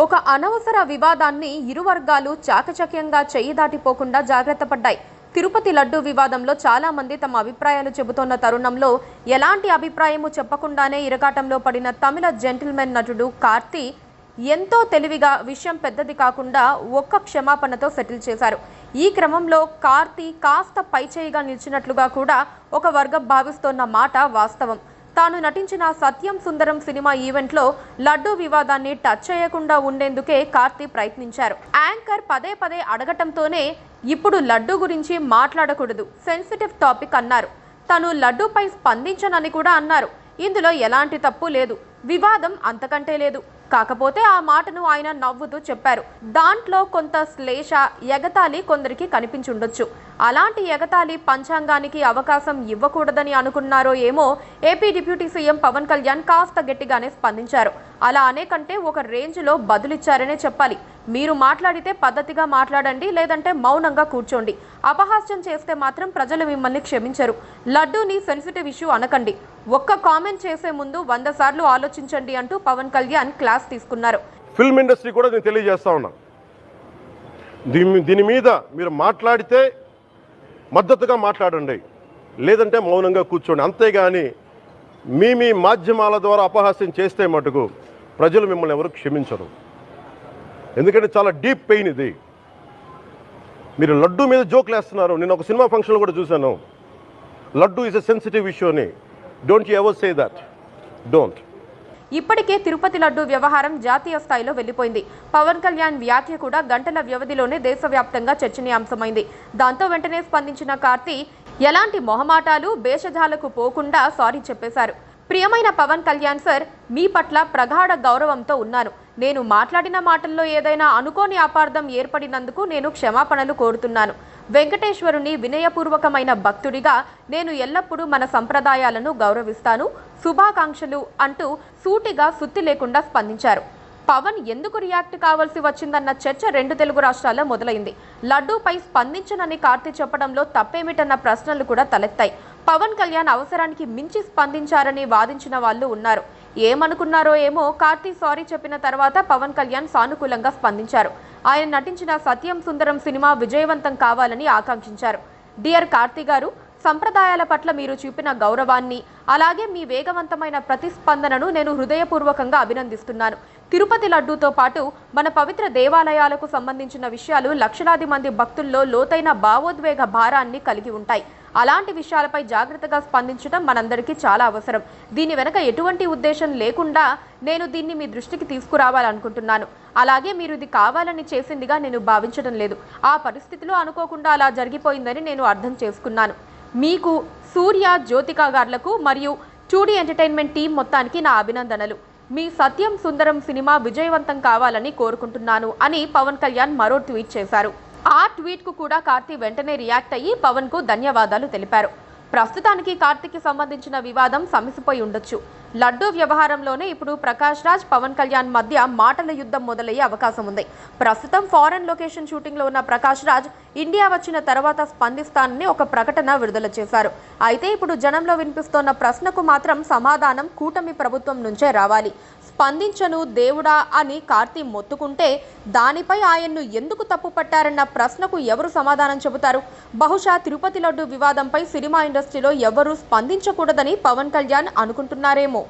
ఒక అనవసర వివాదాన్ని ఇరు వర్గాలు చాకచక్యంగా చెయ్యి దాటిపోకుండా జాగ్రత్త పడ్డాయి. తిరుపతి లడ్డు వివాదంలో చాలా మంది తమ అభిప్రాయాలు చెబుతోన్న తరుణంలో ఎలాంటి అభిప్రాయము చెప్పకుండానే ఇరకాటంలో పడిన తమిళ జెంటిల్మెన్ నటుడు కార్తీ ఎంతో తెలివిగా విషయం పెద్దది కాకుండా ఒక్క క్షమాపణతో సెటిల్ చేశారు. ఈ క్రమంలో కార్తీ కాస్త పైచేయిగా నిలిచినట్లుగా కూడా ఒక వర్గం భావిస్తోన్న మాట వాస్తవం. తాను నటించిన సత్యం సుందరం సినిమా ఈవెంట్లో లడ్డు వివాదాన్ని టచ్ చేయకుండా ఉండేందుకే కార్తీ ప్రయత్నించారు. యాంకర్ పదే పదే అడగటంతోనే ఇప్పుడు లడ్డు గురించి మాట్లాడకూడదు, సెన్సిటివ్ టాపిక్ అన్నారు. తను లడ్డూపై స్పందించనని కూడా అన్నారు. ఇందులో ఎలాంటి తప్పు లేదు, వివాదం అంతకంటే లేదు. కాకపోతే ఆ మాటను ఆయన నవ్వుతూ చెప్పారు. దాంట్లో కొంత శ్లేష, ఎగతాళి కొందరికి కనిపించుండొచ్చు. అలాంటి ఎగతాళి పంచాంగానికి అవకాశం ఇవ్వకూడదని అనుకున్నారో ఏమో AP deputy CM Pawan Kalyan కాస్త గట్టిగానే స్పందించారు. అలా అనేకంటే ఒక రేంజ్లో బదులిచ్చారనే చెప్పాలి. మీరు మాట్లాడితే పద్ధతిగా మాట్లాడండి, లేదంటే మౌనంగా కూర్చోండి. అపహాస్యం చేస్తే మాత్రం ప్రజలు మిమ్మల్ని క్షమించరు. లడ్డూని సెన్సిటివ్ ఇష్యూ అనకండి. ఒక్క కామెంట్ చేసే ముందు 100 సార్లు ఆలోచించండి అంటూ పవన్ కళ్యాణ్ క్లాస్ తీసుకున్నారు. ఫిల్మ్ ఇండస్ట్రీ కూడా నేను తెలియజేస్తా ఉన్నా, దీని మీద మీరు మాట్లాడితే మద్దతుగా మాట్లాడండి, లేదంటే మౌనంగా కూర్చోండి. అంతేగాని మీ మాధ్యమాల ద్వారా అపహాస్యం చేస్తే మటుకు ప్రజలు మిమ్మల్ని ఎవరు క్షమించరు. ఎందుకంటే చాలా డీప్ పెయిన్ ఇది. మీరు లడ్డు మీద జోక్లు వేస్తున్నారు. నేను ఒక సినిమా ఫంక్షన్లో కూడా చూశాను, laddu is a sensitive issue అని. Don't you ever say that, don't. ఇప్పటికే తిరుపతి లడ్డు వ్యవహారం జాతీయ స్థాయిలో వెళ్లిపోయింది. పవన్ కళ్యాణ్ వ్యాఖ్య కూడా గంటల వ్యవధిలోనే దేశవ్యాప్తంగా చర్చనీయాంశమైంది. దాంతో వెంటనే స్పందించిన కార్తీ ఎలాంటి మొహమాటాలు, భేషజాలకు పోకుండా సారీ చెప్పేశారు. ప్రియమైన పవన్ కళ్యాణ్ సార్, మీ పట్ల ప్రగాఢ గౌరవంతో ఉన్నాను. నేను మాట్లాడిన మాటల్లో ఏదైనా అనుకోని అపార్థం ఏర్పడినందుకు నేను క్షమాపణలు కోరుతున్నాను. వెంకటేశ్వరుని వినయపూర్వకమైన భక్తుడిగా నేను ఎల్లప్పుడూ మన సంప్రదాయాలను గౌరవిస్తాను. శుభాకాంక్షలు అంటూ సూటిగా సుత్తి లేకుండా స్పందించారు. పవన్ ఎందుకు రియాక్ట్ కావాల్సి వచ్చిందన్న చర్చ 2 తెలుగు రాష్ట్రాల్లో మొదలైంది. లడ్డూపై స్పందించనని కార్తీ చెప్పడంలో తప్పేమిటన్న ప్రశ్నలు కూడా తలెత్తాయి. పవన్ కళ్యాణ్ అవసరానికి మించి స్పందించారని వాదించిన వాళ్ళు ఉన్నారు. ఏమనుకున్నారో ఏమో, కార్తీ సారీ చెప్పిన తర్వాత పవన్ కళ్యాణ్ సానుకూలంగా స్పందించారు. ఆయన నటించిన సత్యం సుందరం సినిమా విజయవంతం కావాలని ఆకాంక్షించారు. డియర్ కార్తీ గారు, సంప్రదాయాల పట్ల మీరు చూపిన గౌరవాన్ని, అలాగే మీ వేగవంతమైన ప్రతిస్పందనను నేను హృదయపూర్వకంగా అభినందిస్తున్నాను. తిరుపతి లడ్డూతో పాటు మన పవిత్ర దేవాలయాలకు సంబంధించిన విషయాలు లక్షలాది మంది భక్తుల్లో లోతైన భావోద్వేగ భారాన్ని కలిగి ఉంటాయి. అలాంటి విషయాలపై జాగ్రత్తగా స్పందించడం మనందరికీ చాలా అవసరం. దీని వెనక ఎటువంటి ఉద్దేశం లేకుండా నేను దీన్ని మీ దృష్టికి తీసుకురావాలనుకుంటున్నాను. అలాగే మీరు ఇది కావాలని చేసిందిగా నేను భావించడం లేదు. ఆ పరిస్థితిలో అనుకోకుండా అలా జరిగిపోయిందని నేను అర్థం చేసుకున్నాను. మీకు, సూర్య, జ్యోతిక గార్లకు మరియు 2D ఎంటర్టైన్మెంట్ టీం మొత్తానికి నా అభినందనలు. మీ సత్యం సుందరం సినిమా విజయవంతం కావాలని కోరుకుంటున్నాను అని పవన్ కళ్యాణ్ మరో ట్వీట్ చేశారు. ఆ ట్వీట్కు కూడా కార్తీ వెంటనే రియాక్ట్ అయ్యి పవన్కు ధన్యవాదాలు తెలిపారు. ప్రస్తుతానికి కార్తీకి సంబంధించిన వివాదం సమసిపోయి ఉండొచ్చు. లడ్డూ వ్యవహారంలోనే ఇప్పుడు ప్రకాష్ రాజ్, పవన్ కళ్యాణ్ మధ్య మాటల యుద్ధం మొదలయ్యే అవకాశం ఉంది. ప్రస్తుతం ఫారెన్ లొకేషన్ షూటింగ్లో ఉన్న ప్రకాష్ రాజ్ ఇండియా వచ్చిన తర్వాత స్పందిస్తానని ఒక ప్రకటన విడుదల చేశారు. అయితే ఇప్పుడు జనంలో వినిపిస్తోన్న ప్రశ్నకు మాత్రం సమాధానం కూటమి ప్రభుత్వం నుంచే రావాలి. స్పందించను దేవుడా అని కార్తీ మొత్తుకుంటే దానిపై ఆయన్ను ఎందుకు తప్పు పట్టారన్న ప్రశ్నకు ఎవరు సమాధానం చెబుతారు? బహుశా తిరుపతి లడ్డు వివాదంపై సినిమా ఇండస్ట్రీలో ఎవరూ స్పందించకూడదని పవన్ కళ్యాణ్ అనుకుంటున్నారేమో.